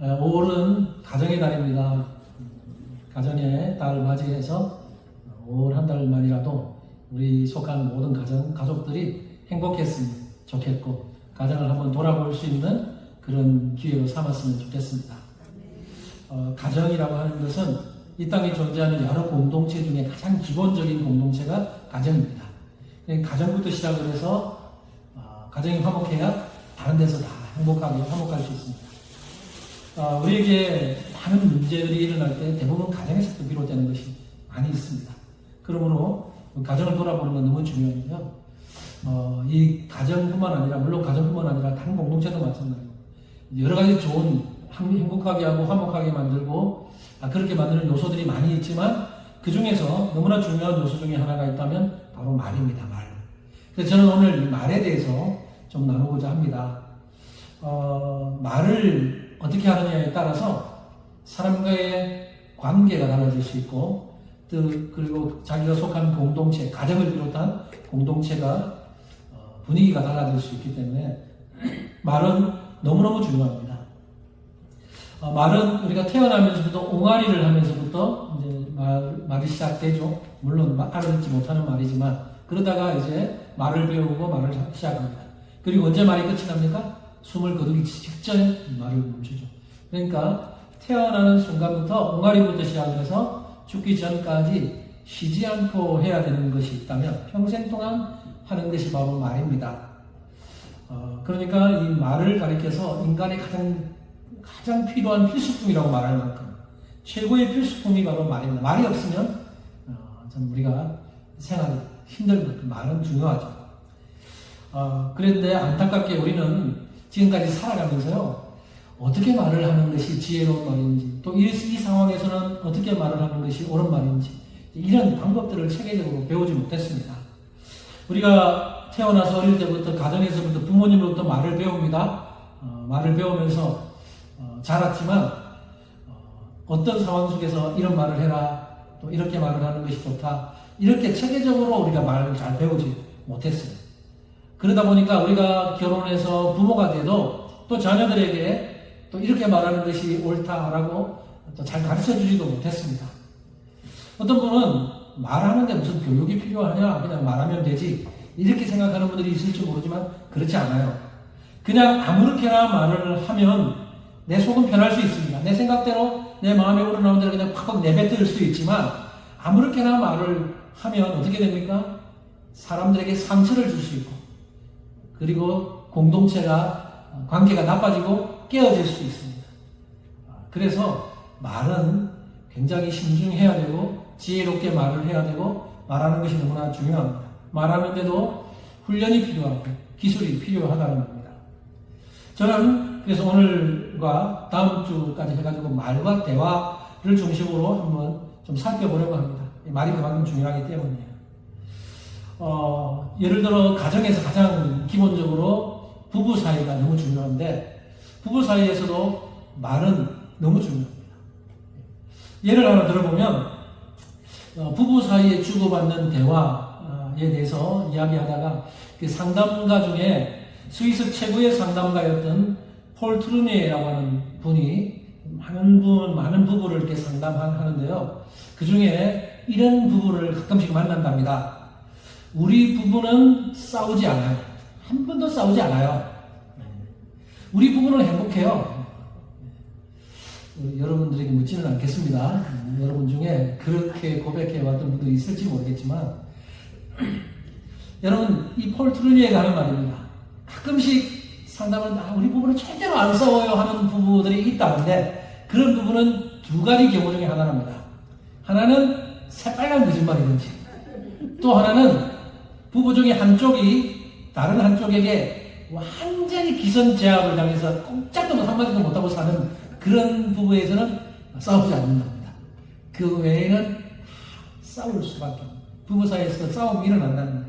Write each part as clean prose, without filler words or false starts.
5월은 가정의 달입니다. 가정의 달을 맞이해서 5월 한 달만이라도 우리 속한 모든 가족들이 행복했으면 좋겠고, 가정을 한번 돌아볼 수 있는 그런 기회로 삼았으면 좋겠습니다. 가정이라고 하는 것은 이 땅에 존재하는 여러 공동체 중에 가장 기본적인 공동체가 가정입니다. 가정부터 시작을 해서 가정이 화목해야 다른 데서 다 행복하게 화목할 수 있습니다. 우리에게 많은 문제들이 일어날 때 대부분 가정에서부터 비롯되는 것이 많이 있습니다. 그러므로 가정을 돌아보는 건 너무 중요한데요. 이 가정뿐만 아니라, 물론 가정뿐만 아니라 다른 공동체도 마찬가지고, 여러 가지 좋은, 행복하게 하고 화목하게 만들고 그렇게 만드는 요소들이 많이 있지만, 그 중에서 너무나 중요한 요소 중에 하나가 있다면 바로 말입니다. 말. 그래서 저는 오늘 이 말에 대해서 좀 나누고자 합니다. 말을 어떻게 하느냐에 따라서 사람과의 관계가 달라질 수 있고, 그리고 자기가 속한 공동체, 가정을 비롯한 공동체가 분위기가 달라질 수 있기 때문에 말은 너무너무 중요합니다. 말은 우리가 태어나면서부터 옹알이를 하면서부터 이제 말이 시작되죠. 물론 알아듣지 못하는 말이지만, 그러다가 이제 말을 배우고 말을 시작합니다. 그리고 언제 말이 끝이 납니까? 숨을 거두기 직전에 말을 멈추죠. 그러니까 태어나는 순간부터 옹알이부터 시작해서 죽기 전까지 쉬지 않고 해야 되는 것이 있다면 평생 동안 하는 것이 바로 말입니다. 그러니까 이 말을 가리켜서 인간의 가장 필요한 필수품이라고 말할 만큼 최고의 필수품이 바로 말입니다. 말이 없으면 참 우리가 생활이 힘들고, 말은 중요하죠. 그런데 안타깝게 우리는 지금까지 살아가면서요, 어떻게 말을 하는 것이 지혜로운 말인지, 또 이 상황에서는 어떻게 말을 하는 것이 옳은 말인지, 이런 방법들을 체계적으로 배우지 못했습니다. 우리가 태어나서 어릴 때부터, 가정에서부터, 부모님으로부터 말을 배웁니다. 말을 배우면서 자랐지만, 어떤 상황 속에서 이런 말을 해라, 또 이렇게 말을 하는 것이 좋다, 이렇게 체계적으로 우리가 말을 잘 배우지 못했어요. 그러다 보니까 우리가 결혼해서 부모가 돼도 또 자녀들에게 또 이렇게 말하는 것이 옳다라고 또 잘 가르쳐 주지도 못했습니다. 어떤 분은 말하는데 무슨 교육이 필요하냐, 그냥 말하면 되지, 이렇게 생각하는 분들이 있을지 모르지만 그렇지 않아요. 그냥 아무렇게나 말을 하면 내 속은 편할 수 있습니다. 내 생각대로, 내 마음에 우러나오는 대로 그냥 팍팍 내뱉을 수 있지만, 아무렇게나 말을 하면 어떻게 됩니까? 사람들에게 상처를 줄 수 있고, 그리고 공동체가, 관계가 나빠지고 깨어질 수 있습니다. 그래서 말은 굉장히 신중해야 되고, 지혜롭게 말을 해야 되고, 말하는 것이 너무나 중요합니다. 말하는데도 훈련이 필요하고 기술이 필요하다는 겁니다. 저는 그래서 오늘과 다음 주까지 해가지고 말과 대화를 중심으로 한번 좀 살펴보려고 합니다. 말이 그만큼 중요하기 때문이에요. 예를 들어 가정에서 가장 기본적으로 부부 사이가 너무 중요한데, 부부 사이에서도 말은 너무 중요합니다. 예를 하나 들어보면, 부부 사이에 주고받는 대화에 대해서 이야기하다가 그 상담가 중에 스위스 최고의 상담가였던 폴 트루니에라고 하는 분이 많은 부부를 이렇게 상담하는데요. 그 중에 이런 부부를 가끔씩 만난답니다. 우리 부부는 싸우지 않아요. 한 번도 싸우지 않아요. 우리 부부는 행복해요. 여러분들에게 묻지는 않겠습니다. 여러분 중에 그렇게 고백해 왔던 분들이 있을지 모르겠지만, 여러분, 이 폴 트루니에가 하는 말입니다. 가끔씩 상담은 우리 부부는 절대로 안 싸워요 하는 부부들이 있다는데, 그런 부부는 두 가지 경우 중에 하나랍니다. 하나는 새빨간 거짓말이든지, 또 하나는 부부 중에 한쪽이 다른 한쪽에게 완전히 기선제압을 당해서 꼼짝도 한마디도 못하고 사는 그런 부부에서는 싸우지 않는답니다. 그 외에는 싸울 수밖에 없습니다. 부부 사이에서 싸움이 일어난다는 거예요.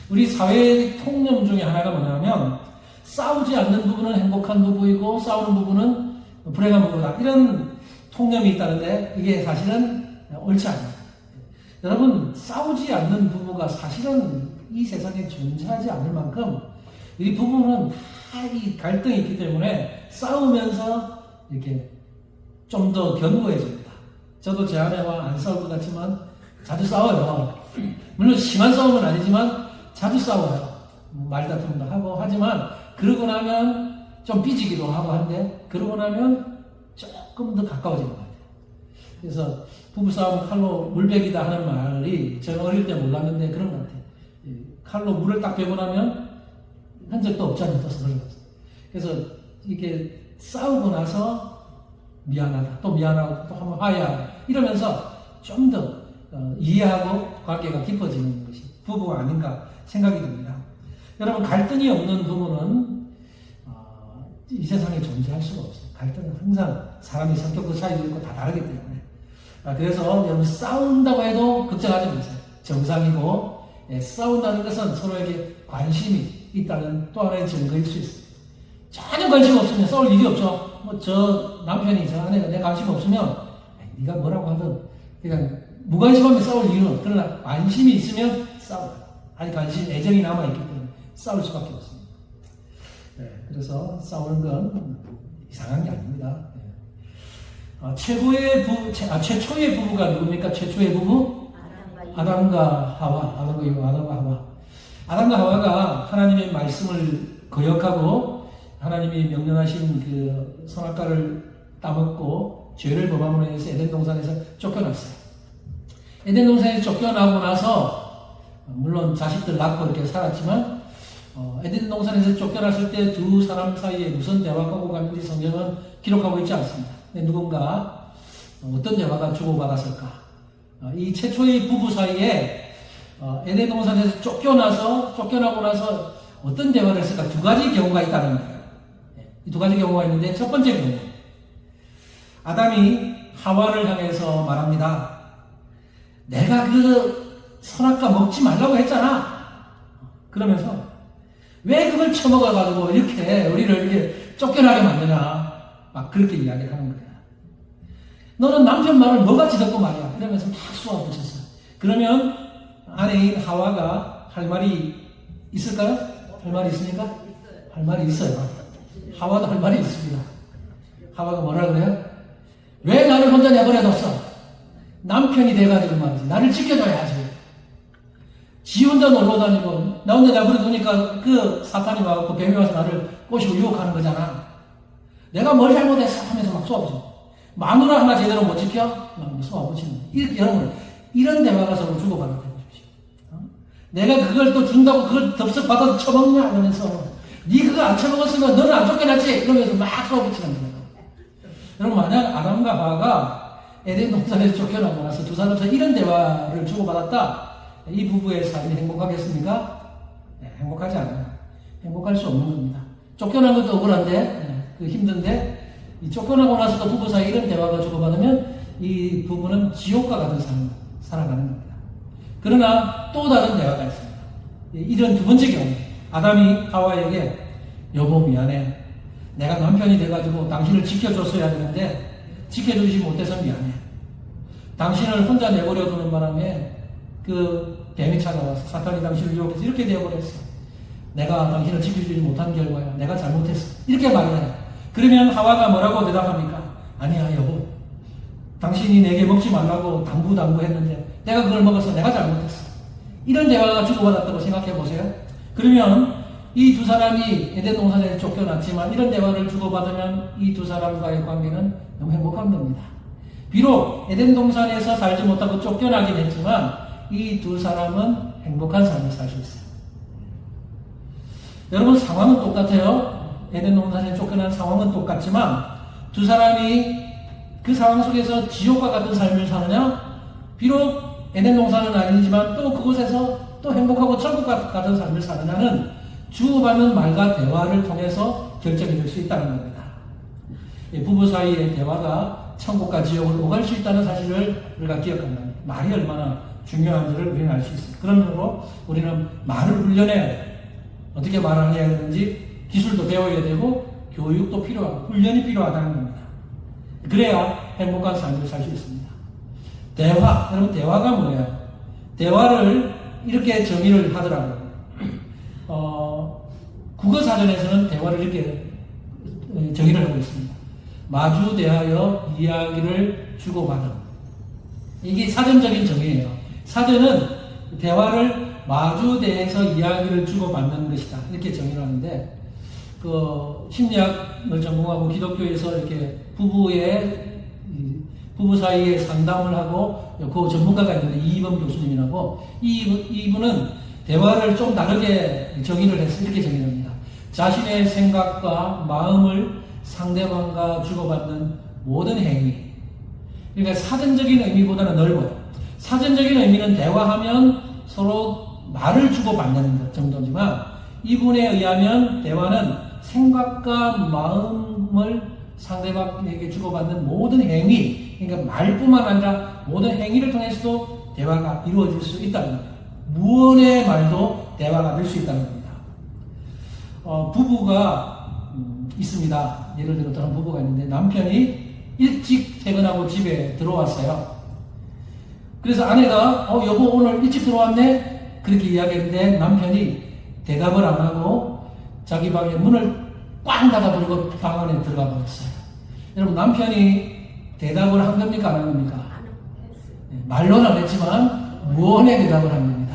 우리 사회의 통념 중에 하나가 뭐냐면, 싸우지 않는 부부는 행복한 부부이고 싸우는 부부는 불행한 부부다, 이런 통념이 있다는데, 이게 사실은 옳지 않아요. 여러분, 싸우지 않는 부부가 사실은 이 세상에 존재하지 않을 만큼, 이 부부는 다 이 갈등이 있기 때문에 싸우면서 이렇게 좀 더 견고해집니다. 저도 제 아내와 안 싸울 것 같지만 자주 싸워요. 물론 심한 싸움은 아니지만 자주 싸워요. 말다툼도 하고 하지만 그러고 나면 좀 삐지기도 하고 한데 그러고 나면 조금 더 가까워지는 것 같아요. 그래서 부부싸움 칼로 물베기다 하는 말이 제가 어릴 때 몰랐는데 그런 것 같아요. 칼로 물을 딱 베고 나면 흔적도 없잖아요. 그래서 이게 싸우고 나서 미안하다, 또 미안하고 또 한번 화해하고 이러면서 좀 더 이해하고 관계가 깊어지는 것이 부부가 아닌가 생각이 듭니다. 여러분, 갈등이 없는 부부는 이 세상에 존재할 수가 없어요. 갈등은 항상 사람의 성격도 차이도 있고 다 다르기 때문에. 그래서 여러분, 싸운다고 해도 걱정하지 마세요. 정상이고, 싸운다는 것은 서로에게 관심이 있다는 또 하나의 증거일 수 있습니다. 전혀 관심 없으면 싸울 일이 없죠. 저 남편이, 저 아내가 내 관심 없으면 네가 뭐라고 하든 그냥 무관심하면 싸울 이유는 없고, 그러나 관심이 있으면 싸워요. 아직 관심, 애정이 남아있기 때문에 싸울 수밖에 없습니다. 그래서 싸우는 건 이상한 게 아닙니다. 최초의 부부가 누굽니까? 최초의 부부? 아담과 하와. 아담과 하와가 하나님의 말씀을 거역하고 하나님이 명령하신 그 선악과를 따먹고 죄를 범함으로 인해서 에덴 동산에서 쫓겨났어요. 에덴 동산에서 쫓겨나고 나서 물론 자식들 낳고 이렇게 살았지만 에덴 동산에서 쫓겨났을 때 두 사람 사이에 무슨 대화가 오고 갔는지 성경은 기록하고 있지 않습니다. 근데 누군가 어떤 대화가 주고받았을까? 이 최초의 부부 사이에 에덴 동산에서 쫓겨나고 나서 어떤 대화를 했을까? 두 가지 경우가 있다는 거예요. 이 두 가지 경우가 있는데 첫 번째 경우, 아담이 하와를 향해서 말합니다. 내가 그 선악과 먹지 말라고 했잖아. 그러면서 왜 그걸 처먹어가지고 이렇게 우리를 이렇게 쫓겨나게 만드냐. 막 그렇게 이야기를 하는 거야. 너는 남편 말을 뭐같이 듣고 말이야. 이러면서 막 쏘아붙였어. 그러면 아내인 하와가 할 말이 있을까요? 할 말이 있습니까? 할 말이 있어요. 하와도 할 말이 있습니다. 하와가 뭐라 그래요? 왜 나를 혼자 내버려뒀어? 남편이 돼가지고 말이지. 나를 지켜줘야지. 지 혼자 놀러 다니고 나 혼자 내버려두니까 그 사탄이 와서 뱀이 와서 나를 꼬시고 유혹하는 거잖아. 내가 뭘 잘못했어? 하면서 막 쏘아붙여. 마누라 하나 제대로 못 지켜? 막 쏘아붙이는 거야. 이렇게 여러분, 이런 대화가 서로 주고받는 거예요. 내가 그걸 또 준다고 그걸 덥석 받아서 처먹냐? 이러면서 네 그거 안 처먹었으면 너는 안 쫓겨났지? 이러면서 막 쏘아붙이는 거예요. 여러분, 만약 아담과 하와가 에덴 동산에서 쫓겨나고 나서 두 사람 사이 이런 대화를 주고받았다. 이 부부의 삶이 행복하겠습니까? 네, 행복하지 않아요. 행복할 수 없는 겁니다. 쫓겨난 것도 억울한데, 힘든데, 이 쫓겨나고 나서도 부부 사이 이런 대화가 주고받으면 이 부부는 지옥과 같은 삶을 살아가는 겁니다. 그러나 또 다른 대화가 있습니다. 이런 두 번째 경우, 아담이 하와에게 여보 미안해. 내가 남편이 돼가지고 당신을 지켜줬어야 되는데 지켜주지 못해서 미안해. 당신을 혼자 내버려두는 바람에 그 뱀이 찾아와서 사탄이 당신을 유혹해서 이렇게 되어버렸어. 내가 당신을 지켜주지 못한 결과야. 내가 잘못했어. 이렇게 말을 해요. 그러면 하와가 뭐라고 대답합니까? 아니야 여보. 당신이 내게 먹지 말라고 당부했는데 내가 그걸 먹어서 내가 잘못했어. 이런 대화가 주고받았다고 생각해 보세요. 그러면 이 두 사람이 에덴 동산에서 쫓겨났지만 이런 대화를 주고받으면 이 두 사람과의 관계는 너무 행복한 겁니다. 비록 에덴 동산에서 살지 못하고 쫓겨나긴 했지만 이 두 사람은 행복한 삶을 살 수 있어요. 여러분, 상황은 똑같아요. 에덴 동산에 쫓겨난 상황은 똑같지만 두 사람이 그 상황 속에서 지옥과 같은 삶을 사느냐? 비록 에덴 동산은 아니지만 또 그곳에서 또 행복하고 천국과 같은 삶을 사느냐는 주고받는 말과 대화를 통해서 결정이 될 수 있다는 겁니다. 부부 사이의 대화가 천국과 지옥을 오갈 수 있다는 사실을 우리가 기억한다면 말이 얼마나 중요한지를 우리는 알 수 있습니다. 그러므로 우리는 말을 훈련해야 돼요. 어떻게 말을 해야 되는지 기술도 배워야 되고 교육도 필요하고 훈련이 필요하다는 겁니다. 그래야 행복한 삶을 살 수 있습니다. 대화, 여러분 대화가 뭐예요? 대화를 이렇게 정의를 하더라고요. 국어사전에서는 대화를 이렇게 정의를 하고 있습니다. 마주 대하여 이야기를 주고받는. 이게 사전적인 정의예요. 사전은 대화를 마주 대해서 이야기를 주고받는 것이다. 이렇게 정의를 하는데, 그 심리학을 전공하고 기독교에서 이렇게 부부 사이에 상담을 하고 그 전문가가 있는데 이범 교수님이라고, 이분은 대화를 좀 다르게 정의를 해서 이렇게 정의를 합니다. 자신의 생각과 마음을 상대방과 주고받는 모든 행위. 그러니까 사전적인 의미보다는 넓어요. 사전적인 의미는 대화하면 서로 말을 주고받는 것 정도지만, 이분에 의하면 대화는 생각과 마음을 상대방에게 주고받는 모든 행위, 그러니까 말뿐만 아니라 모든 행위를 통해서도 대화가 이루어질 수 있다는 겁니다. 무언의 말도 대화가 될 수 있다는 겁니다. 부부가 있습니다. 예를 들어 다른 부부가 있는데 남편이 일찍 퇴근하고 집에 들어왔어요. 그래서 아내가 여보 오늘 일찍 들어왔네? 그렇게 이야기했는데 남편이 대답을 안 하고 자기 방에 문을 꽝 닫아버리고 방 안에 들어가 버렸어요. 여러분, 남편이 대답을 한 겁니까? 안 한 겁니까? 말로는 안 했지만 무언의 대답을 한 겁니다.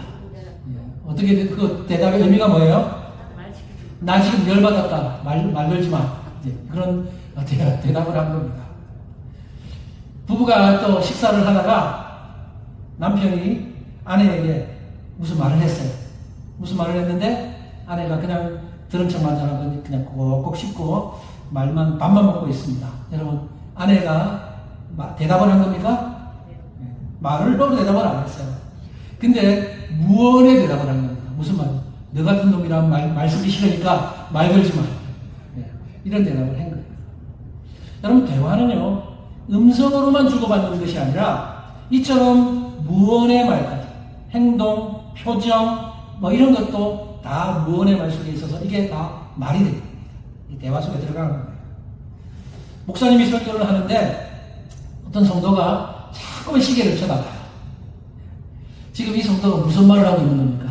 어떻게 그 대답의 의미가 뭐예요? 나 지금 열받았다. 말 걸지 마. 그런 대답을 한 겁니다. 부부가 또 식사를 하다가 남편이 아내에게 무슨 말을 했어요. 무슨 말을 했는데 아내가 그냥 들은 척만 잘하고 그냥 꼭꼭 씹고 밥만 먹고 있습니다. 여러분, 아내가 대답을 한 겁니까? 말로 대답을 안 했어요. 근데 무언의 대답을 한 겁니다. 무슨 말이요? 너 같은 놈이랑 말 쓰기 싫으니까 말 걸지 마. 이런 대답을 한 거예요. 여러분, 대화는요, 음성으로만 주고받는 것이 아니라 이처럼 무언의 말까지, 행동, 표정, 이런 것도 다 무언의 말 속에 있어서 이게 다 말이 됩니다. 이 대화 속에 들어가는 거예요. 목사님이 설교를 하는데 어떤 성도가 자꾸만 시계를 쳐다봐요. 지금 이 성도가 무슨 말을 하고 있는 겁니까?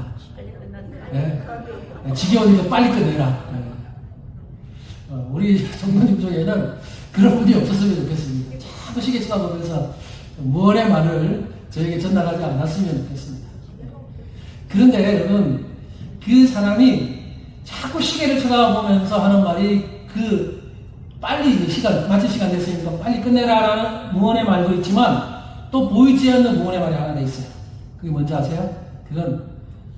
지겨우니까 빨리 끝내라. 우리 성도님 중에는 그런 분이 없었으면 좋겠습니다. 자꾸 시계 쳐다보면서 무언의 말을 저에게 전달하지 않았으면 좋겠습니다. 그런데 여러분, 그 사람이 자꾸 시계를 쳐다보면서 하는 말이 빨리 마칠 시간 됐으니까 빨리 끝내라라는 무언의 말도 있지만 또 보이지 않는 무언의 말이 하나 있어요. 그게 뭔지 아세요? 그건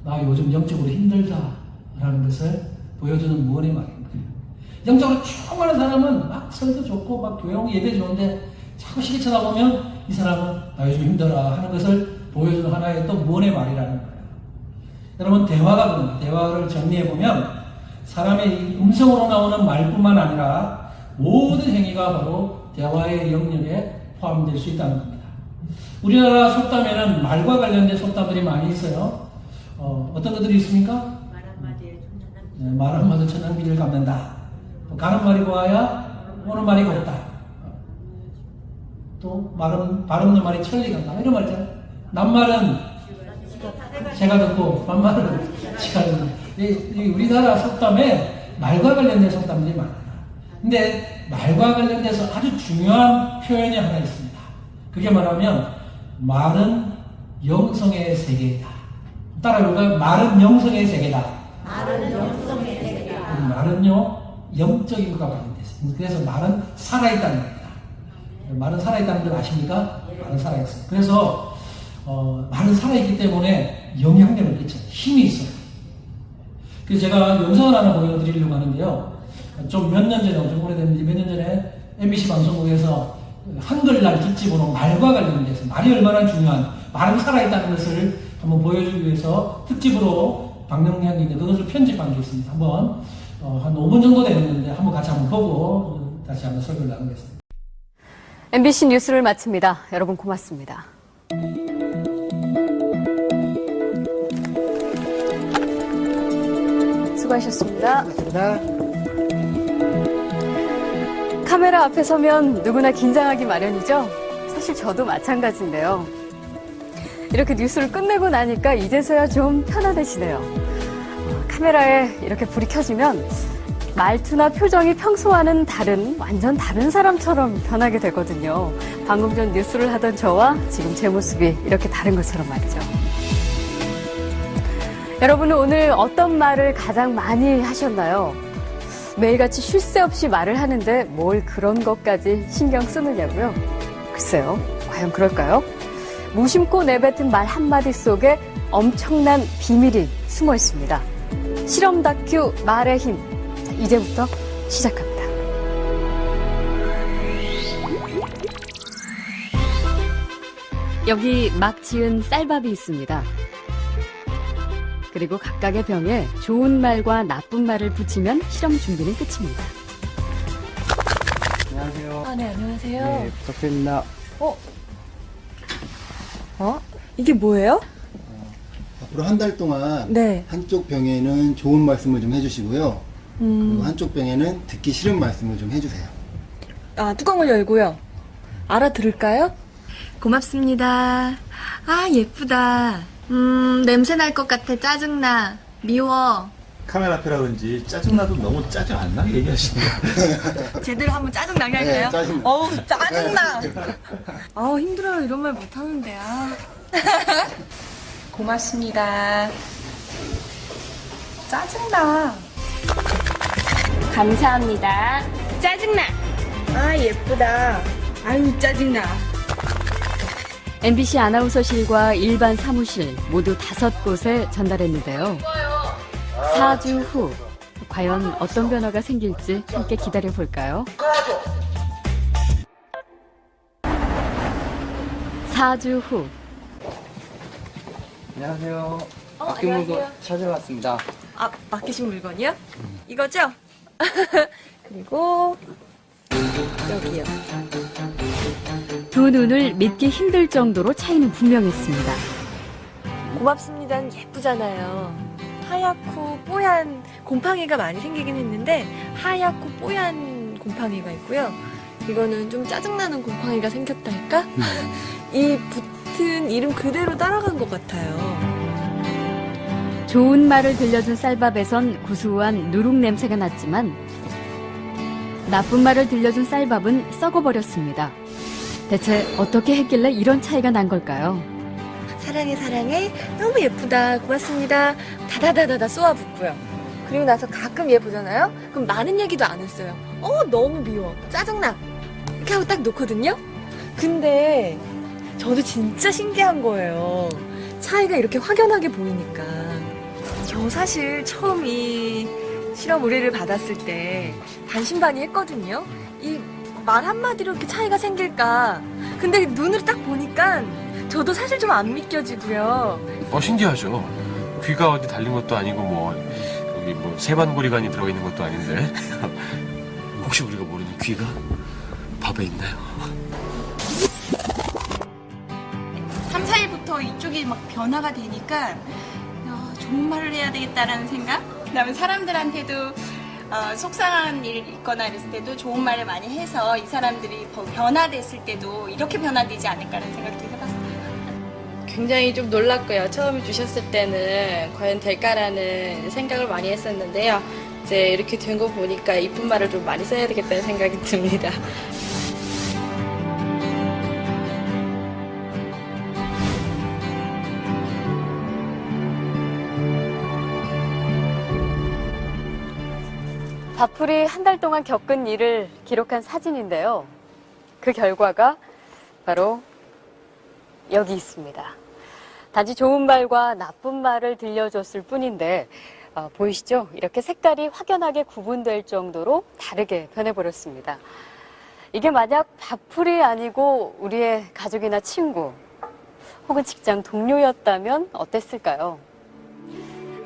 나 요즘 영적으로 힘들다라는 것을 보여주는 무언의 말인 거예요. 영적으로 충만한 사람은 막 설도 좋고 막 교양 예배 좋은데 자꾸 시계 쳐다보면 이 사람은 나 요즘 힘들어 하는 것을 보여주는 하나의 또 무언의 말이라는 거예요. 여러분, 대화가 그런 거예요. 대화를 정리해보면 사람의 음성으로 나오는 말뿐만 아니라 모든 행위가 바로 대화의 영역에 포함될 수 있다는 겁니다. 우리나라 속담에는 말과 관련된 속담들이 많이 있어요. 어떤 것들이 있습니까? 말 한마디에 천냥비를 갚는다. 가는 말이 고와야 오는 말이 곱다. 또 말 없는 말이 천리 간다. 이런 말 있잖아요. 낱말은 제가 듣고 반말은 제가 듣고. 우리나라 속담에 말과 관련된 속담들이 많아요. 근데 말과 관련돼서 아주 중요한 표현이 하나 있습니다. 그게 뭐냐면 말은 영성의 세계이다. 따라해볼까요? 말은 영성의 세계다. 말은 영성의 세계다. 말은요, 영적인 것과 관련됐어요. 그래서 말은 살아있다는 겁니다. 말은 살아있다는 걸 아십니까? 말은 살아있어요. 그래서 말은 살아있기 때문에 영향력을 끼쳐요. 힘이 있어요. 그래서 제가 영상을 하나 보여드리려고 하는데요. 좀 몇 년 전에, 좀 오래됐는지 몇 년 전에 MBC 방송국에서 한글날 특집으로 말과 관련돼서 말이 얼마나 중요한, 말은 살아있다는 것을 한번 보여주기 위해서 특집으로 방영했는데 그것을 편집한 게 있습니다. 한번 한 5분 정도 되는데 한번 같이 한번 보고 다시 한번 설교를 나누겠습니다. MBC 뉴스를 마칩니다. 여러분 고맙습니다. 수고하셨습니다. 고맙습니다. 카메라 앞에 서면 누구나 긴장하기 마련이죠. 사실 저도 마찬가지인데요. 이렇게 뉴스를 끝내고 나니까 이제서야 좀 편안해지네요. 카메라에 이렇게 불이 켜지면 말투나 표정이 평소와는 완전 다른 사람처럼 변하게 되거든요. 방금 전 뉴스를 하던 저와 지금 제 모습이 이렇게 다른 것처럼 말이죠. 여러분은 오늘 어떤 말을 가장 많이 하셨나요? 매일같이 쉴 새 없이 말을 하는데 뭘 그런 것까지 신경 쓰느냐고요? 글쎄요, 과연 그럴까요? 무심코 내뱉은 말 한마디 속에 엄청난 비밀이 숨어 있습니다. 실험 다큐 말의 힘. 자, 이제부터 시작합니다. 여기 막 지은 쌀밥이 있습니다. 그리고 각각의 병에 좋은 말과 나쁜 말을 붙이면 실험 준비는 끝입니다. 안녕하세요. 네, 안녕하세요. 네, 부탁드립니다. 이게 뭐예요? 앞으로 한 달 동안 네. 한쪽 병에는 좋은 말씀을 좀 해주시고요. 그리고 한쪽 병에는 듣기 싫은 말씀을 좀 해주세요. 뚜껑을 열고요. 알아들을까요? 고맙습니다. 예쁘다. 냄새 날 것 같아. 짜증나. 미워. 카메라 앞이라 그런지 짜증나도 너무 짜증 안 나게 얘기하시네요. 제대로 한번 짜증나게 할까요? 네, 짜증나. 어우, 짜증나. 힘들어요. 이런 말 못하는데. 고맙습니다. 짜증나. 감사합니다. 짜증나. 예쁘다. 아유, 짜증나. MBC 아나운서실과 일반 사무실 모두 5곳에 전달했는데요. 4주 후 과연 어떤 변화가 생길지 함께 기다려볼까요? 4주 후 안녕하세요. 맡긴 물건 찾아왔습니다. 맡기신 물건이요? 이거죠? 그리고 여기요. 두 눈을 믿기 힘들 정도로 차이는 분명했습니다. 고맙습니다는 예쁘잖아요. 하얗고 뽀얀 곰팡이가 많이 생기긴 했는데 하얗고 뽀얀 곰팡이가 있고요. 이거는 좀 짜증나는 곰팡이가 생겼달까? 이 붙은 이름 그대로 따라간 것 같아요. 좋은 말을 들려준 쌀밥에선 구수한 누룩 냄새가 났지만 나쁜 말을 들려준 쌀밥은 썩어버렸습니다. 대체 어떻게 했길래 이런 차이가 난 걸까요? 사랑해 사랑해 너무 예쁘다 고맙습니다 다다다다다 쏘아붙고요. 그리고 나서 가끔 얘 보잖아요. 그럼 많은 얘기도 안 했어요. 너무 미워 짜증나 이렇게 하고 딱 놓거든요. 근데 저도 진짜 신기한 거예요. 차이가 이렇게 확연하게 보이니까. 저 사실 처음 이 실험 의뢰를 받았을 때 반신반의했거든요. 이 말 한마디로 이렇게 차이가 생길까. 근데 눈으로 딱 보니까 저도 사실 좀 안 믿겨지고요. 신기하죠. 귀가 어디 달린 것도 아니고 여기 세반고리관이 들어가 있는 것도 아닌데 혹시 우리가 모르는 귀가 밥에 있나요? 3, 4일부터 이쪽이 막 변화가 되니까 좋은 말을 해야 되겠다라는 생각? 그다음에 사람들한테도 속상한 일 있거나 이랬을 때도 좋은 말을 많이 해서 이 사람들이 변화됐을 때도 이렇게 변화되지 않을까라는 생각도 해봤어요. 굉장히 좀 놀랐고요. 처음에 주셨을 때는 과연 될까라는 생각을 많이 했었는데요. 이제 이렇게 된 거 보니까 이쁜 말을 좀 많이 써야 되겠다는 생각이 듭니다. 밥풀이 한 달 동안 겪은 일을 기록한 사진인데요. 그 결과가 바로 여기 있습니다. 단지 좋은 말과 나쁜 말을 들려줬을 뿐인데 보이시죠? 이렇게 색깔이 확연하게 구분될 정도로 다르게 변해버렸습니다. 이게 만약 밥풀이 아니고 우리의 가족이나 친구 혹은 직장 동료였다면 어땠을까요?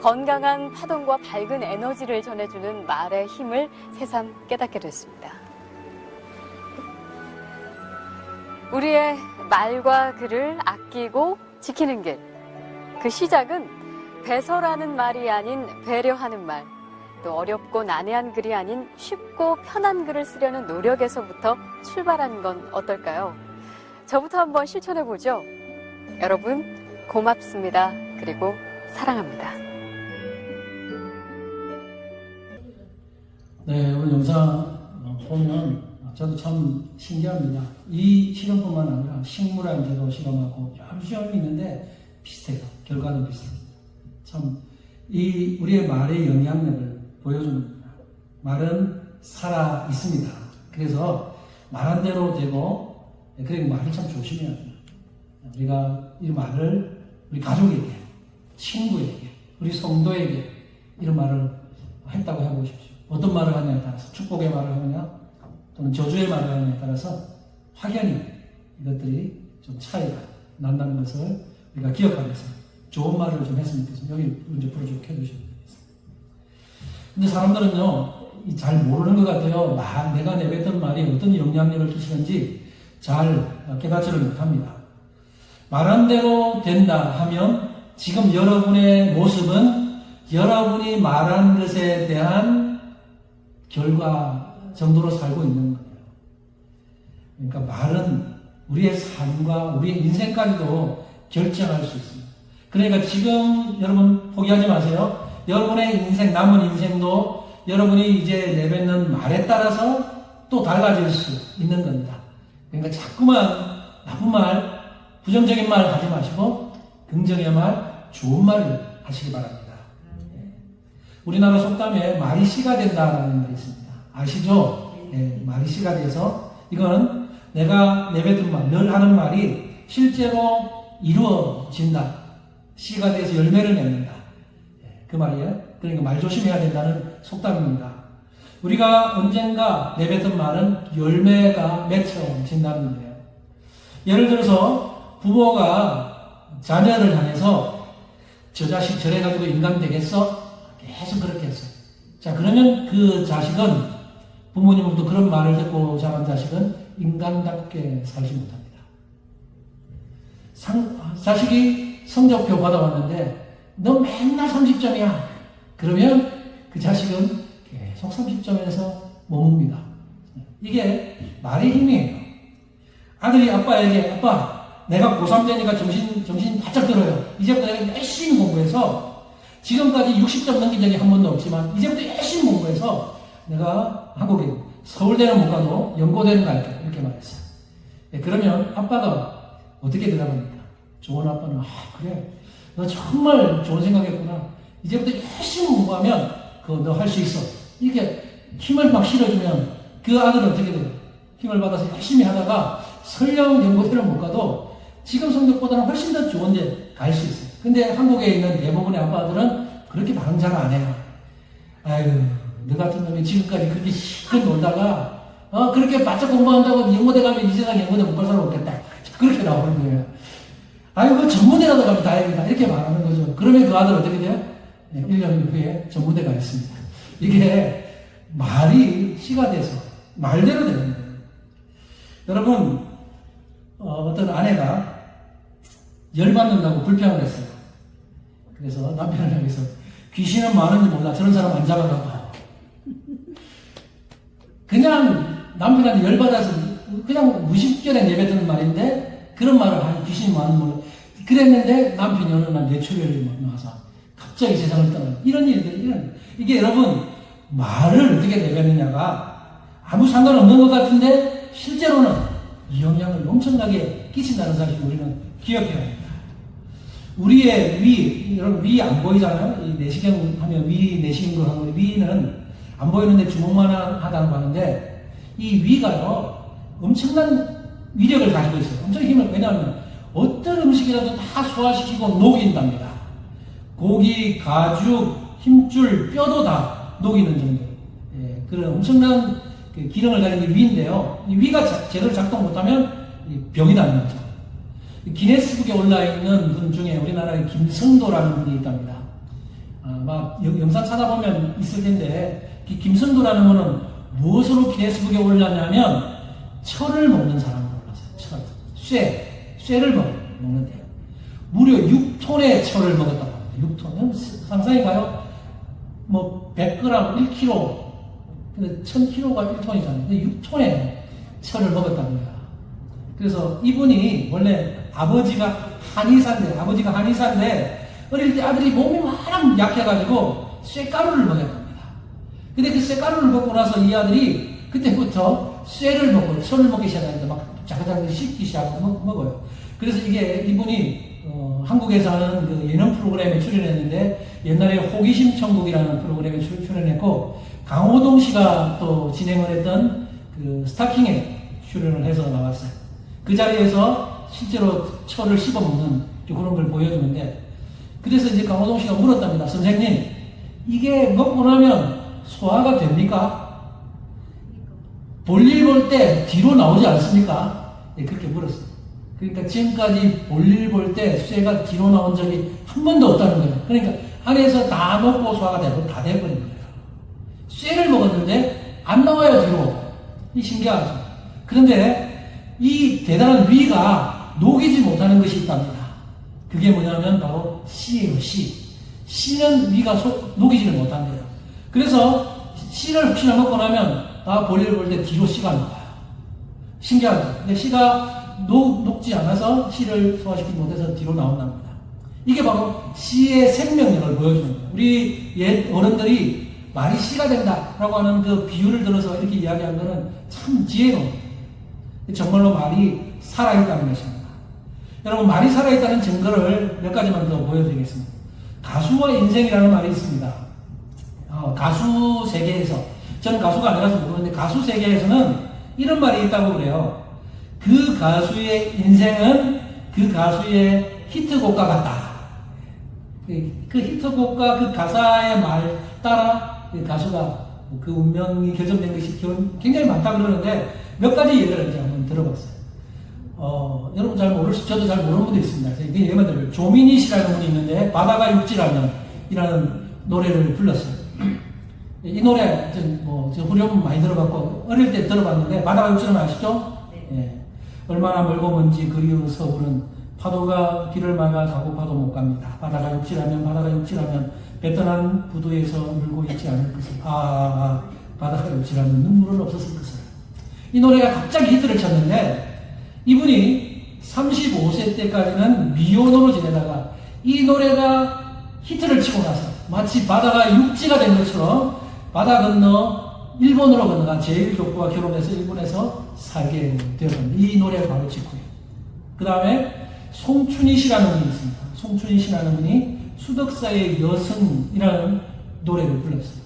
건강한 파동과 밝은 에너지를 전해주는 말의 힘을 새삼 깨닫게 됐습니다. 우리의 말과 글을 아끼고 지키는 길. 그 시작은 배설하는 말이 아닌 배려하는 말, 또 어렵고 난해한 글이 아닌 쉽고 편한 글을 쓰려는 노력에서부터 출발한 건 어떨까요? 저부터 한번 실천해보죠. 여러분, 고맙습니다. 그리고 사랑합니다. 네, 오늘 영상 보면 저도 참 신기합니다. 이 실험뿐만 아니라 식물한테도 실험하고 여러 실험이 있는데 비슷해요. 결과는 비슷합니다. 참, 우리의 말의 영향력을 보여줍니다. 말은 살아 있습니다. 그래서 말한 대로 되고, 그러니까 말을 참 조심해야 돼요. 우리가 이 말을 우리 가족에게, 친구에게, 우리 성도에게 이런 말을 했다고 해보십시오. 어떤 말을 하냐에 따라서 축복의 말을 하느냐 또는 저주의 말을 하느냐에 따라서 확연히 이것들이 좀 차이가 난다는 것을 우리가 기억하면서 좋은 말을 좀 했으면 좋겠습니다. 여기 이제 불을 좀 켜주시면 되겠습니다. 근데 사람들은요, 잘 모르는 것 같아요. 내가 내뱉은 말이 어떤 영향력을 끼치는지 잘 깨닫지를 못합니다. 말한 대로 된다 하면 지금 여러분의 모습은 여러분이 말한 것에 대한 결과 정도로 살고 있는 거예요. 그러니까 말은 우리의 삶과 우리의 인생까지도 결정할 수 있습니다. 그러니까 지금 여러분 포기하지 마세요. 여러분의 인생, 남은 인생도 여러분이 이제 내뱉는 말에 따라서 또 달라질 수 있는 겁니다. 그러니까 자꾸만 나쁜 말, 부정적인 말 하지 마시고 긍정의 말, 좋은 말을 하시기 바랍니다. 우리나라 속담에 말이 씨가 된다라는 말이 있습니다. 아시죠? 말이 씨가 돼서 이건 내가 내뱉은 말, 늘 하는 말이 실제로 이루어진다. 씨가 돼서 열매를 맺는다. 그 말이에요. 그러니까 말 조심해야 된다는 속담입니다. 우리가 언젠가 내뱉은 말은 열매가 맺혀진다는 거예요. 예를 들어서 부모가 자녀를 향해서 저 자식 저래가지고 인간 되겠어? 계속 그렇게 했어요. 자, 그러면 그 자식은, 부모님으로부터 그런 말을 듣고 자란 자식은 인간답게 살지 못합니다. 자식이 성적표 받아왔는데 너 맨날 30점이야. 그러면 그 자식은 계속 30점에서 머뭅니다. 이게 말의 힘이에요. 아들이 아빠에게, 아빠, 내가 고3 되니까 정신 바짝 들어요. 이제부터 내가 열심히 공부해서 지금까지 60점 넘긴 적이 한 번도 없지만 이제부터 열심히 공부해서 내가 한국에 서울대는 못 가도 연고대는 갈게. 이렇게 말했어요. 그러면 아빠가 어떻게 대답합니까? 좋은 아빠는 그래. 너 정말 좋은 생각했구나. 이제부터 열심히 공부하면 그거 너 할 수 있어. 이렇게 힘을 막 실어주면 그 아들은 어떻게 돼요? 힘을 받아서 열심히 하다가 설령 연고대를 못 가도 지금 성적보다는 훨씬 더 좋은 데 갈 수 있어요. 근데 한국에 있는 대부분의 아빠들은 그렇게 발음 잘 안 해요. 아유, 너 같은 놈이 지금까지 그렇게 실컷 놀다가, 그렇게 바짝 공부한다고 연고대 가면 이 세상 연고대 못 갈 사람 없겠다. 그렇게 나오는 거예요. 아유, 그 전문대라도 가면 다행이다. 이렇게 말하는 거죠. 그러면 그 아들 어떻게 돼요? 1년 후에 전문대가 있습니다. 이게 말이 씨가 돼서 말대로 되는 거예요. 여러분, 어떤 아내가 열받는다고 불평을 했어요. 그래서 남편을 향해서 귀신은 많은지 몰라. 저런 사람 안 잡아가봐. 그냥 남편한테 열받아서 그냥 무심결에 내뱉는 말인데 그런 말을 귀신이 많은 몰라. 그랬는데 남편이 어느 날 뇌출혈이 나와서 갑자기 세상을 떠나요. 이런 일들, 이게 여러분 말을 어떻게 내뱉느냐가 아무 상관없는 것 같은데 실제로는 이 영향을 엄청나게 끼친다는 사실을 우리는 기억해야 합니다. 우리의 위, 여러분 위 안 보이잖아요. 이 내시경 하면 위, 내시경 하고 위는 안 보이는데 주먹만 하다고 하는데 이 위가요 엄청난 위력을 가지고 있어요. 엄청 힘을, 왜냐하면 어떤 음식이라도 다 소화시키고 녹인답니다. 고기, 가죽, 힘줄, 뼈도 다 녹이는 정도. 그런 엄청난 기능을 가진 게 위인데요. 이 위가 제대로 작동 못하면 병이 나는 거죠. 기네스북에 올라있는 분 중에 우리나라의 김성도라는 분이 있답니다. 아마 영상 찾아보면 있을 텐데 김성도라는 분은 무엇으로 기네스북에 올랐냐면 철을 먹는 사람으로 올랐어요. 철, 쇠를 먹는데요. 무려 6톤의 철을 먹었다고 합니다. 6톤. 상상해봐요. 뭐 100g, 1kg, 근데 1000kg가 1톤이잖아요. 6톤의 철을 먹었답니다. 그래서 이분이 원래 아버지가 한의사인데 어릴 때 아들이 몸이 워낙 약해가지고 쇠가루를 먹였답니다. 근데 그 쇠가루를 먹고 나서 이 아들이 그때부터 쇠를 먹고 천을 먹기 시작하는데 막 자글자글 씹기 시작하고 먹어요. 그래서 이게 이분이 한국에서 하는 그 예능 프로그램에 출연했는데 옛날에 호기심 천국이라는 프로그램에 출연했고 강호동 씨가 또 진행을 했던 그 스타킹에 출연을 해서 나왔어요. 그 자리에서 실제로 철을 씹어먹는 그런 걸 보여주는데 그래서 이제 강호동 씨가 물었답니다. 선생님, 이게 먹고 나면 소화가 됩니까? 볼일 볼 때 뒤로 나오지 않습니까? 네, 그렇게 물었어요. 그러니까 지금까지 볼일 볼 때 쇠가 뒤로 나온 적이 한 번도 없다는 거예요. 그러니까 안에서 다 먹고 소화가 되고 다 돼버린 거예요. 쇠를 먹었는데 안 나와요, 뒤로. 이 신기하죠. 그런데 이 대단한 위가 녹이지 못하는 것이 있답니다. 그게 뭐냐면 바로 씨예요, 씨. 씨는 위가 녹이지를 못한대요. 그래서 씨를 혹시나 먹고 나면 다 볼일 볼 때 뒤로 씨가 나와요. 신기하죠. 근데 씨가 녹지 않아서 씨를 소화시키지 못해서 뒤로 나온답니다. 이게 바로 씨의 생명력을 보여주는 거예요. 우리 옛 어른들이 말이 씨가 된다라고 하는 그 비유를 들어서 이렇게 이야기한 거는 참 지혜로운 거예요. 정말로 말이 살아있다는 것입니다. 여러분, 말이 살아있다는 증거를 몇 가지만 더 보여드리겠습니다. 가수와 인생이라는 말이 있습니다. 가수 세계에서, 저는 가수가 아니라서 모르는데 가수 세계에서는 이런 말이 있다고 그래요. 그 가수의 인생은 그 가수의 히트곡과 같다. 그 히트곡과 그 가사의 말 따라 그 가수가 그 운명이 결정된 것이 굉장히 많다고 그러는데 몇 가지 예를 이제 한번 들어봤어요. 여러분 잘 저도 잘 모르는 분도 있습니다. 이게 예를 들면 조민희 씨라는 분이 있는데 바다가 육지라면 이라는 노래를 불렀어요. 이 노래 저 후렴 많이 들어봤고 어릴 때 들어봤는데 바다가 육지라면 아시죠? 네. 얼마나 멀고 먼지 그리운 서울은 파도가 길을 막아 가고 파도 못 갑니다. 바다가 육지라면 베트남 부두에서 물고 있지 않을 것을. 바다가 육지라면 눈물은 없었을 것을. 이 노래가 갑자기 히트를 쳤는데 이분이 35세 때까지는 미혼으로 지내다가 이 노래가 히트를 치고 나서 마치 바다가 육지가 된 것처럼 바다 건너 일본으로 건너가 제1교포와 결혼해서 일본에서 살게 되었습니다. 이 노래 바로 직후에. 그 다음에 송춘희 씨라는 분이 있습니다. 송춘희 씨라는 분이 수덕사의 여승이라는 노래를 불렀어요.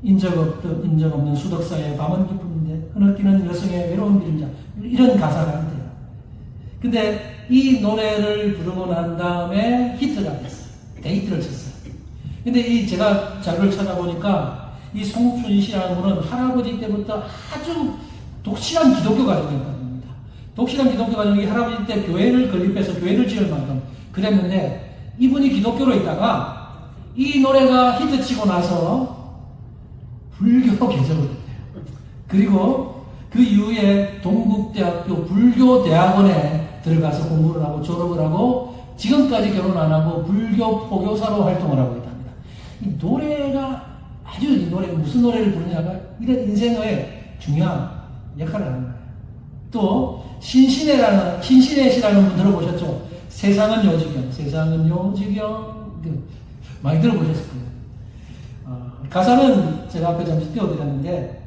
인적 없는 수덕사의 밤은 기쁜데 흐느끼는 여성의 외로운 그림자, 이런 가사가 있대요. 근데 이 노래를 부르고 난 다음에 히트가 됐어요. 데이트를 쳤어요. 근데 제가 자료를 찾아보니까 이 송춘희 씨라는 분은 할아버지 때부터 아주 독실한 기독교 가정이었다는 겁니다. 독실한 기독교 가정이 할아버지 때 교회를 건립해서 교회를 지을 만큼 그랬는데 이분이 기독교로 있다가 이 노래가 히트치고 나서 불교 개정을 했대요. 그리고 그 이후에 동국대학교 불교대학원에 들어가서 공부를 하고 졸업을 하고 지금까지 결혼 안 하고 불교 포교사로 활동을 하고 있답니다. 이 노래가 아주 이 노래 무슨 노래를 부르냐가 이런 인생의 중요한 역할을 하는 거예요. 또 신신혜 씨라는 분 들어보셨죠? 세상은 요지경 많이 들어보셨을 거예요. 가사는 제가 앞에 잠시 띄워드렸는데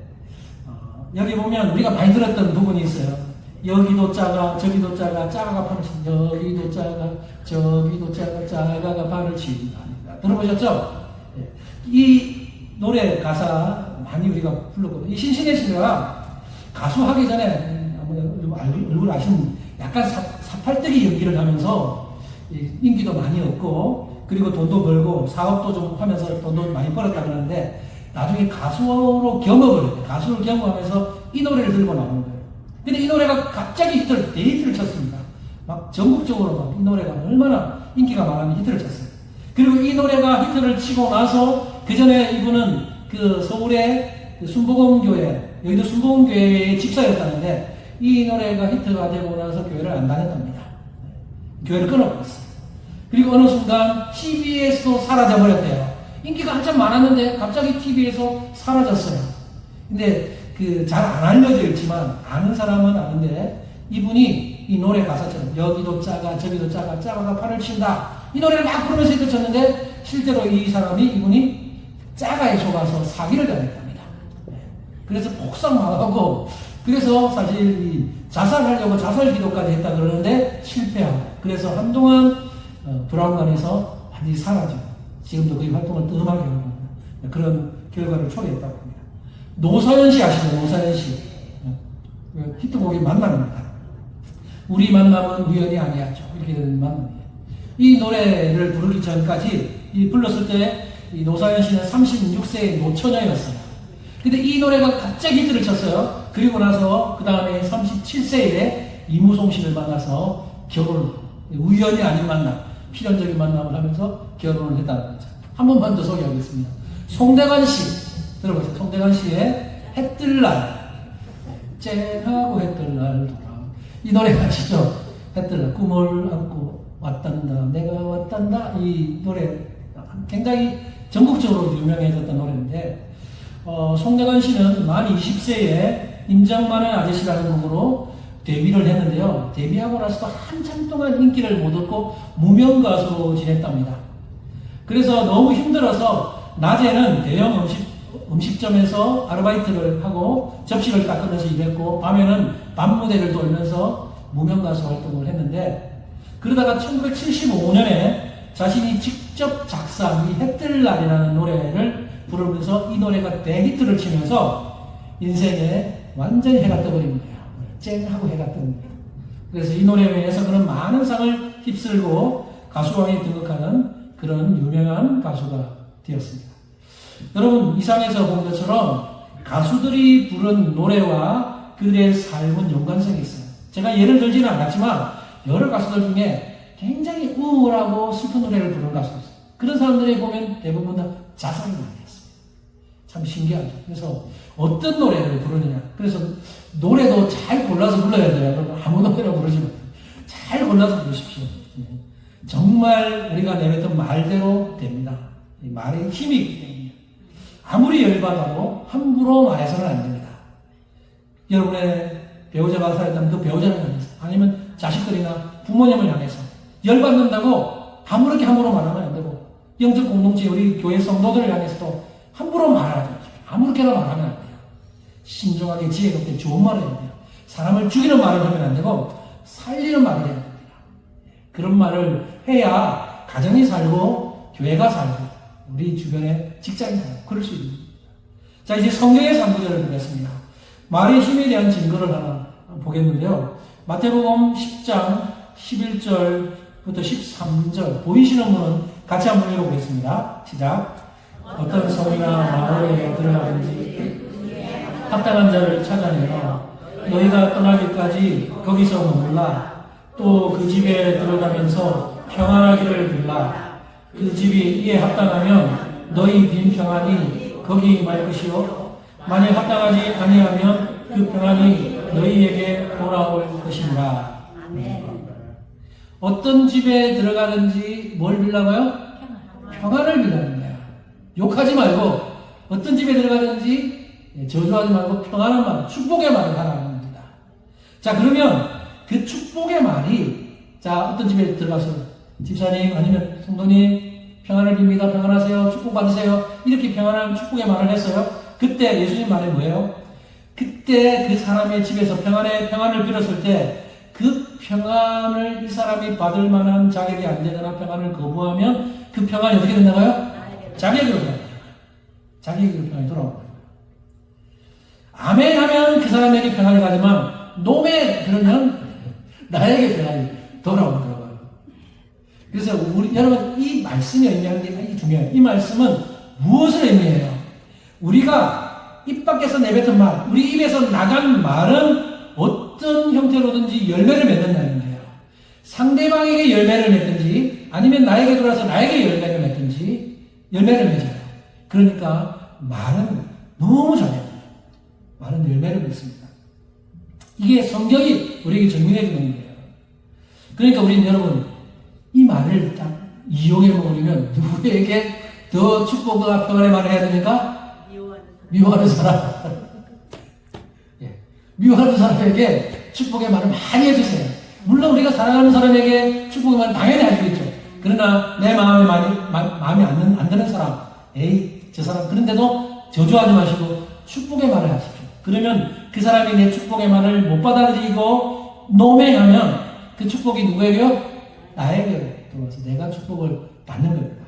여기 보면 우리가 많이 들었던 부분이 있어요. 여기도 작아 저기도 작아 작아가 판을 친다. 여기도 작아 저기도 작아 작아가 판을 친다. 들어보셨죠? 네. 이 노래 가사 많이 우리가 불렀거든요. 이 신신혜 씨가 가수 하기 전에 얼굴 아시는 약간 사팔뜨기 연기를 하면서 인기도 많이 얻고 그리고 돈도 벌고 사업도 좀 하면서 돈도 많이 벌었다 그러는데 나중에 가수로 겸업을 했대요. 가수를 겸업하면서 이 노래를 들고 나오는 거예요. 근데 이 노래가 갑자기 데이트를 쳤습니다. 막 전국적으로 막 이 노래가 얼마나 인기가 많았는지 히트를 쳤어요. 그리고 이 노래가 히트를 치고 나서 그 전에 이분은 그 서울의 순복음교회, 여기도 순복음교회의 집사였다는데 이 노래가 히트가 되고 나서 교회를 안 다녔답니다. 교회를 끊어버렸어요. 그리고 어느 순간 TV에서도 사라져버렸대요. 인기가 한참 많았는데 갑자기 TV에서 사라졌어요. 근데 잘 안 알려져 있지만 아는 사람은 아는데 이분이 이 노래 가사처럼 여기도 작아 저기도 작아 작아가 판을 친다 이 노래를 막 부르면서 히트 쳤는데 실제로 이분이 작아에 속아서 사기를 당했답니다. 그래서 폭삭망하고, 그래서 사실 이 자살하려고 자살 기도까지 했다 그러는데 실패하고, 그래서 한동안 브라운관에서 완전히 사라지고, 지금도 거의 활동을 뜸하게 하고 그런 결과를 초래했다고 합니다. 노사연 씨 아시죠? 노사연 씨. 히트곡이 만남입니다. 우리 만남은 우연이 아니었죠. 이렇게 된 만남이에요. 이 노래를 부르기 전까지, 이 불렀을 때 이 노사연 씨는 36세의 노처녀였어요. 근데 이 노래가 갑자기 히트를 쳤어요. 그리고 나서 그 다음에 37세에 이무송 씨를 만나서 결혼을, 우연이 아닌 만남, 필연적인 만남을 하면서 결혼을 했다는 거죠. 한 번만 더 소개하겠습니다. 송대관 씨 들어보세요. 송대관 씨의 해뜰 날, 쨍하고 해뜰 날 돌아. 이 노래 아시죠? 해뜰 날, 꿈을 안고 왔단다, 내가 왔단다. 이 노래 굉장히 전국적으로 유명해졌던 노래인데, 송대관 씨는 만 20세에 임장만의 아저씨라는 곡으로 데뷔를 했는데요. 데뷔하고 나서도 한참 동안 인기를 못 얻고 무명 가수로 지냈답니다. 그래서 너무 힘들어서 낮에는 대형 음식점에서 아르바이트를 하고 접시를 닦으면서 일했고, 밤에는 밤무대를 돌면서 무명 가수 활동을 했는데, 그러다가 1975년에 자신이 직접 작사한 이 해뜰 날이라는 노래를 부르면서 이 노래가 대히트를 치면서 인생에 완전히 해가 떠버린 거예요. 쨍하고 해가 뜹니다. 그래서 이 노래에 의해서 그런 많은 상을 휩쓸고 가수왕에 등극하는 그런 유명한 가수가 되었습니다. 여러분, 이상에서 본 것처럼 가수들이 부른 노래와 그들의 삶은 연관성이 있어요. 제가 예를 들지는 않았지만 여러 가수들 중에 굉장히 우울하고 슬픈 노래를 부르는 가수도 있어요. 그런 사람들이 보면 대부분 다 자살을 많이 했어요. 참 신기하죠. 그래서 어떤 노래를 부르느냐. 그래서 노래도 잘 골라서 불러야 돼요. 여러분, 아무 노래나 부르지 마세요. 잘 골라서 부르십시오. 정말 우리가 내뱉은 말대로 됩니다. 이 말에 힘이 있기 때문에. 아무리 열받아도 함부로 말해서는 안 됩니다. 여러분의 배우자가 살았다면 그 배우자를 향해서, 아니면 자식들이나 부모님을 향해서 열받는다고 아무렇게 함부로 말하면 안 되고, 영적 공동체 우리 교회 성도들을 향해서도 함부로 말하지 마세요. 아무렇게나 말하면 안 돼요. 신중하게 지혜롭게 좋은 말을 해야 돼요. 사람을 죽이는 말을 하면 안 되고 살리는 말을 해야 됩니다. 그런 말을 해야 가정이 살고 교회가 살고 우리 주변에 직장이 살고 그럴 수 있는 겁니다. 자, 이제 성경의 3구절을 보겠습니다. 말의 힘에 대한 증거를 하나 보겠는데요. 마태복음 10장 11절부터 13절 보이시는 분은 같이 한번 읽어보겠습니다. 시작. 어떤 성이나 마을에 들어가든지 합당한 자를 찾아내어 너희가 떠나기까지 거기서 머물라. 또 그 집에 들어가면서 평안하기를 빌라. 그 집이 이에 합당하면 너희 빈 평안이 거기 임할 것이요 만일 합당하지 아니하면 그 평안이 너희에게 돌아올 것이니라. 어떤 집에 들어가든지 뭘 빌라고요? 평안을 빌라는 거예요. 욕하지 말고 어떤 집에 들어가든지 저주하지 말고 평안한 말, 축복의 말을 하라는 겁니다. 자, 그러면 그 축복의 말이, 자, 어떤 집에 들어가서 집사님 아니면 성도님 평안을 빕니다. 평안하세요. 축복 받으세요. 이렇게 평안한 축복의 말을 했어요. 그때 예수님 말이 뭐예요? 그때 그 사람의 집에서 평안을 빌었을 때 그 평안을 이 사람이 받을 만한 자격이 안 되거나 평안을 거부하면 그 평안이 어떻게 된다고요? 자격으로 돌아옵니다. 자격으로 평안이 돌아옵니다. 아멘 하면 그 사람에게 평안이 가지만 노멘 그러면 나에게 평안이 돌아오더라고요. 그래서 여러분, 이 말씀이 의미하는 게 아주 중요해요. 이 말씀은 무엇을 의미해요? 우리가 입 밖에서 내뱉은 말, 우리 입에서 나간 말은 어떤 형태로든지 열매를 맺는다는 거예요. 상대방에게 열매를 맺든지 아니면 나에게 돌아서 나에게 열매를 맺든지 열매를 맺어요. 그러니까 말은 너무 잘해요. 말은 열매를 맺습니다. 이게 성경이 우리에게 증명해 주는 거예요. 그러니까 우리는 여러분, 이 말을 딱 이용해 먹으려면 누구에게 더 축복과 평안의 말을 해야 됩니까? 미워하는 사람. 예. 미워하는 사람에게 축복의 말을 많이 해주세요. 물론 우리가 사랑하는 사람에게 축복의 말을 당연히 해주겠죠. 그러나 내 마음에 마음에 안 드는 사람, 에이, 저 사람, 그런데도 저주하지 마시고 축복의 말을 하십시오. 그러면 그 사람이 내 축복의 말을 못 받아들이고 노맹하면 그 축복이 누구에게요? 나에게 들어와서 내가 축복을 받는 겁니다.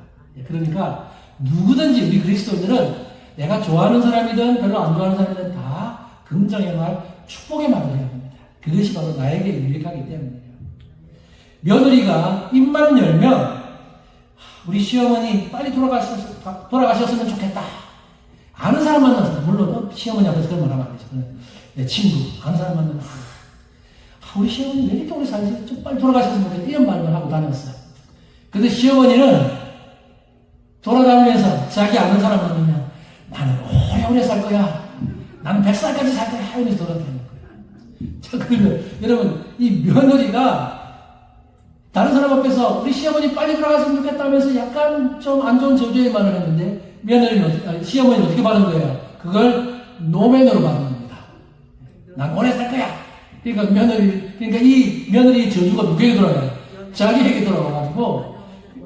그러니까 누구든지 우리 그리스도인들은 내가 좋아하는 사람이든 별로 안 좋아하는 사람이든 다 긍정의 말, 축복의 말을 해야 합니다. 그것이 바로 나에게 유익하기 때문이에요. 며느리가 입만 열면 우리 시어머니 빨리 돌아가셨으면 좋겠다. 아는 사람 만나서, 물론 시어머니 앞에서 그런 말 하면 안 되죠. 내 친구, 아는 사람 만나면 우리 시어머니 왜 이렇게 오래 살지? 좀 빨리 돌아가셨으면 좋겠다. 이런 말만 하고 다녔어요. 근데 시어머니는 돌아다니면서 자기 아는 사람 만나면 나는 오래오래 살 거야. 나는 100살까지 살 거야. 하면서 돌아다니는 거예요. 자, 그러면 여러분, 이 며느리가 다른 사람 앞에서 우리 시어머니 빨리 돌아갔으면 좋겠다 하면서 약간 좀 안 좋은 저주의 말을 했는데 시어머니는 어떻게 받은 거예요? 그걸 노맨으로 받은 겁니다. 난 오래 살 거야. 그러니까 이 며느리 저주가 누구에게 돌아가요? 자기에게 돌아가가지고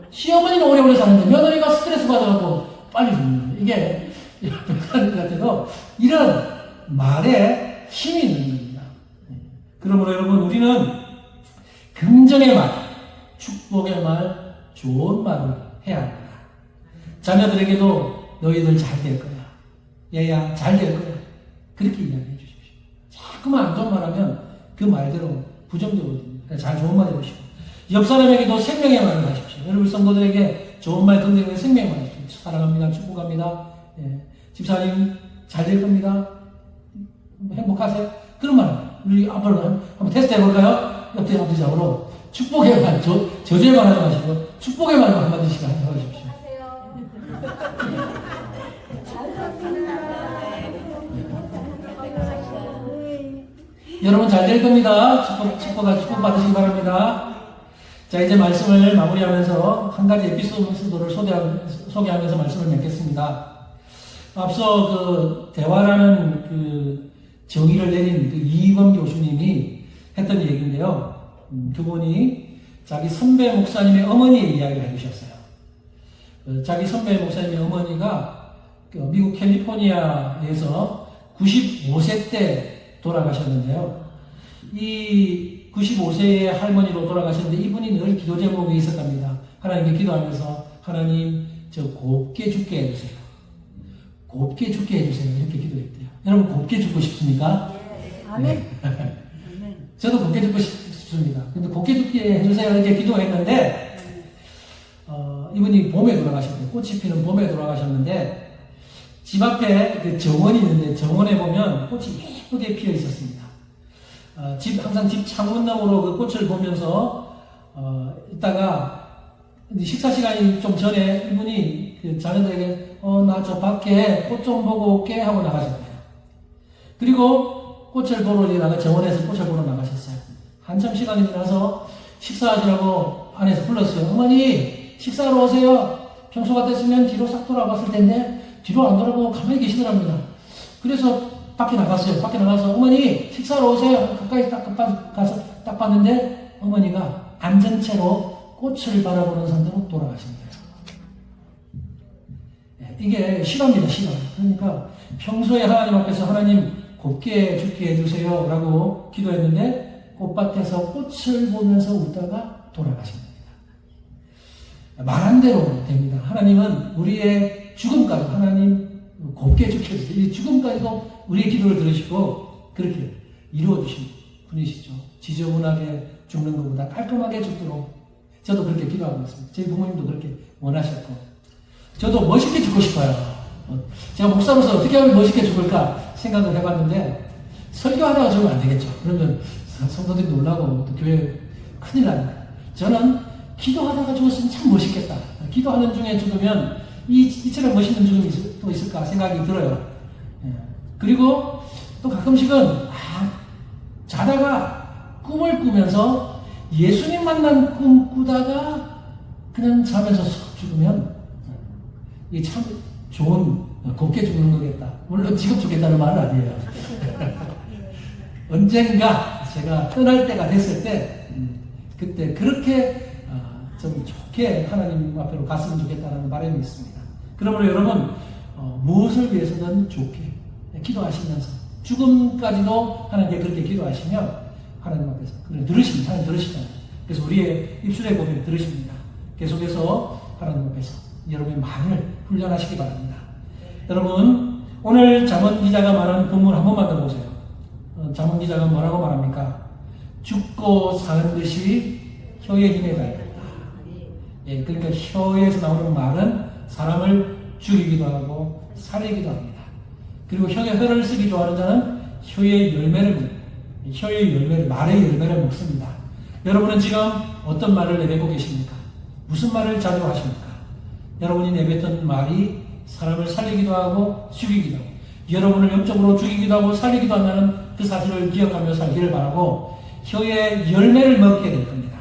시어머니는 오래오래 사는데 며느리가 스트레스 받아가지고 빨리 죽는 거예요. 이게 백하는 것 같아도 이런 말에 힘이 있는 겁니다. 그러므로 여러분, 우리는 긍정의 말, 축복의 말, 좋은 말을 해야 합니다. 자녀들에게도 너희들 잘 될 거야. 얘야, 잘 될 거야. 그렇게 이야기해 주십시오. 자꾸만 안 좋은 말 하면 그 말대로 부정적으로 됩니다. 잘 좋은 말 해보시고. 옆 사람에게도 생명의 말을 하십시오. 여러분 성도들에게 좋은 말, 긍정의 생명의 말 하십시오. 사랑합니다. 축복합니다. 예. 집사님, 잘 될 겁니다. 행복하세요. 그런 말. 우리 앞으로 한번 테스트 해볼까요? 옆에 앞뒤적으로 축복의 말, 저주의 말 하지 마시고 축복의 말만 한마디씩 해주십시오. 여러분 잘 될 겁니다. 축복 받으시기 바랍니다. 자, 이제 말씀을 마무리하면서 한 가지 에피소드를 소개하면서 말씀을 맺겠습니다. 앞서 그 대화라는 그 정의를 내린 그 이범 교수님이 했던 얘기인데요. 그분이 자기 선배 목사님의 어머니의 이야기를 해주셨어요. 자기 선배 목사님의 어머니가 미국 캘리포니아에서 95세 때 돌아가셨는데요. 이 95세의 할머니로 돌아가셨는데 이분이 늘 기도 제목이 있었답니다. 하나님께 기도하면서 하나님 저 곱게 죽게 해주세요. 곱게 죽게 해주세요. 이렇게 기도했대요. 여러분 곱게 죽고 싶습니까? 아멘. 네. 저도 곱게 죽고 싶습니다. 근데 곱게 죽게 해주세요. 이렇게 기도했는데 이분이 봄에 돌아가셨대요. 꽃이 피는 봄에 돌아가셨는데 집 앞에 그 정원이 있는데 정원에 보면 꽃이 예쁘게 피어 있었습니다. 항상 집 창문 너머로 그 꽃을 보면서 있다가 식사 시간이 좀 전에 이분이 그 자녀들에게 나 저 밖에 꽃 좀 보고 올게 하고 나가셨대요. 그리고 꽃을 보러 정원에서 꽃을 보러 나가셨어요. 한참 시간이 지나서 식사하시라고 안에서 불렀어요. 어머니 식사하러 오세요. 평소 같았으면 뒤로 싹 돌아봤을 텐데 뒤로 안 돌아보고 가만히 계시더랍니다. 그래서 밖에 나갔어요. 밖에 나가서 어머니 식사하러 오세요. 가까이 가서 딱 봤는데 어머니가 앉은 채로 꽃을 바라보는 상태로 돌아가신 거예요. 이게 실화입니다. 실화. 그러니까 평소에 하나님 앞에서 하나님 곱게 죽게 해주세요 라고 기도했는데 꽃밭에서 꽃을 보면서 웃다가 돌아가신 겁니다. 말한 대로 됩니다. 하나님은 우리의 죽음까지 하나님 곱게 죽게 해주세요. 이 죽음까지도 우리의 기도를 들으시고 그렇게 이루어주신 분이시죠. 지저분하게 죽는 것보다 깔끔하게 죽도록 저도 그렇게 기도하고 있습니다. 저희 부모님도 그렇게 원하셨고 저도 멋있게 죽고 싶어요. 제가 목사로서 어떻게 하면 멋있게 죽을까 생각을 해봤는데 설교하다가 죽으면 안 되겠죠. 그러면 성도들이 놀라고 또 교회 큰일 납니다. 저는 기도하다가 죽었으면 참 멋있겠다. 기도하는 중에 죽으면 이처럼 멋있는 죽음이 또 있을까 생각이 들어요. 그리고 또 가끔씩은 자다가 꿈을 꾸면서 예수님 만난 꿈 꾸다가 그냥 자면서 쏙 죽으면 이게 참 좋은 곱게 죽는 거겠다. 물론 지금 죽겠다는 말은 아니에요. 언젠가 제가 떠날 때가 됐을 때 그때 그렇게 좀 좋게 하나님 앞으로 갔으면 좋겠다는 바람이 있습니다. 그러므로 여러분 무엇을 위해서든 좋게 기도하시면서 죽음까지도 하나님께 그렇게 기도하시면 하나님 앞에서 들으십니다. 하나님 들으시잖아요. 그래서 우리의 입술의 고백을 들으십니다. 계속해서 하나님 앞에서 여러분의 마음을 훈련하시기 바랍니다. 여러분, 오늘 잠언 기자가 말한 본문 한 번만 더 보세요. 잠언 기자가 뭐라고 말합니까? 죽고 사는 것이 혀의 힘에 달렸다. 예, 그러니까 혀에서 나오는 말은 사람을 죽이기도 하고 살리기도 합니다. 그리고 혀를 쓰기 좋아하는 자는 혀의 열매를 말의 열매를 먹습니다. 여러분은 지금 어떤 말을 내뱉고 계십니까? 무슨 말을 자주 하십니까? 여러분이 내뱉던 말이 사람을 살리기도 하고 죽이기도 하고, 여러분을 영적으로 죽이기도 하고 살리기도 한다는 그 사실을 기억하며 살기를 바라고, 혀의 열매를 먹게 될 겁니다.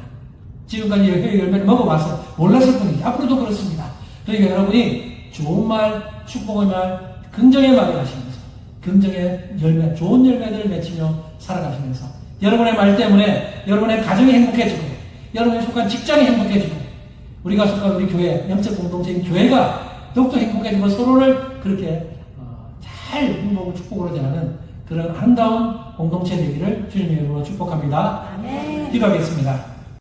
지금까지 혀의 열매를 먹어봐서 몰랐을 뿐이지 앞으로도 그렇습니다. 그러니까 여러분이 좋은 말, 축복의 말, 긍정의 말을 하시면서 긍정의 열매, 좋은 열매들을 맺히며 살아가시면서 여러분의 말 때문에 여러분의 가정이 행복해지고, 여러분이 속한 직장이 행복해지고, 우리가 속한 우리 교회, 영적 공동체인 교회가 더욱더 행복해지고 서로를 그렇게 잘 행복하고 축복으로 대하는 그런 아름다운 공동체 되기를 주님의 이름으로 축복합니다. 기도하겠습니다.